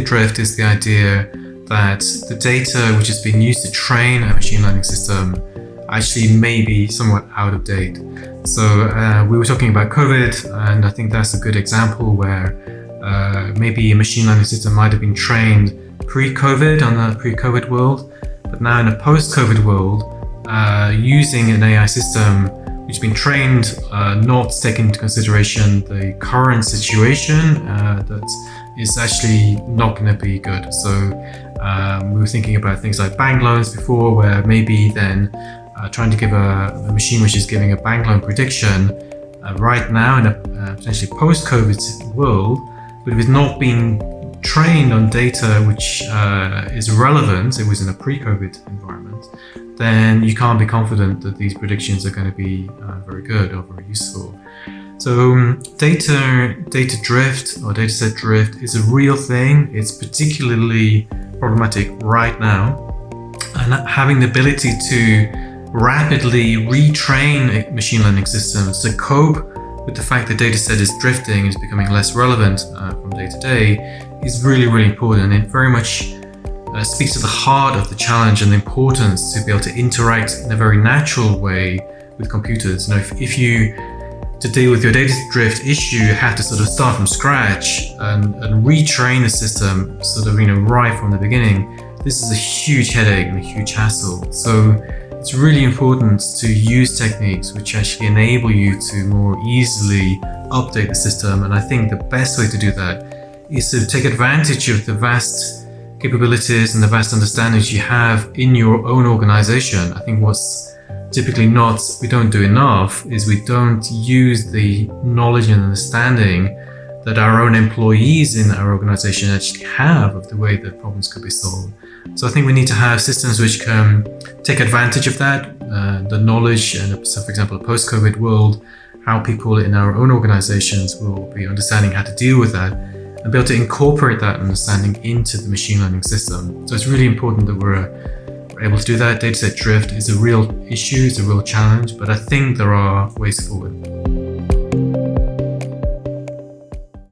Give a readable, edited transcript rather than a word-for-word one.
drift is the idea that the data which is being used to train a machine learning system actually may be somewhat out of date. So we were talking about COVID, and I think that's a good example where maybe a machine learning system might have been trained pre-COVID on the pre-COVID world, but now in a post-COVID world, using an AI system which has been trained not to take into consideration the current situation, that is actually not going to be good. So we were thinking about things like bank loans before, where maybe then trying to give a machine which is giving a bank loan prediction right now in a potentially post-COVID world, but if it's not being trained on data which is relevant, it was in a pre-COVID environment, then you can't be confident that these predictions are going to be very good or very useful. So data drift or dataset drift is a real thing. It's particularly problematic right now, and having the ability to rapidly retrain machine learning systems to cope with the fact that dataset is drifting, is becoming less relevant from day to day, is really, really important. It very much speaks to the heart of the challenge and the importance to be able to interact in a very natural way with computers. You know, if you, to deal with your data drift issue, have to sort of start from scratch and retrain the system sort of, right from the beginning, this is a huge headache and a huge hassle. So it's really important to use techniques which actually enable you to more easily update the system. And I think the best way to do that is to take advantage of the vast capabilities and the vast understandings you have in your own organization. I think what's typically we don't do enough is we don't use the knowledge and understanding that our own employees in our organization actually have of the way that problems could be solved. So I think we need to have systems which can take advantage of that, the knowledge, and so for example, a post-COVID world, how people in our own organizations will be understanding how to deal with that and be able to incorporate that understanding into the machine learning system. So it's really important that we're able to do that. Dataset drift is a real issue, it's a real challenge, but I think there are ways forward.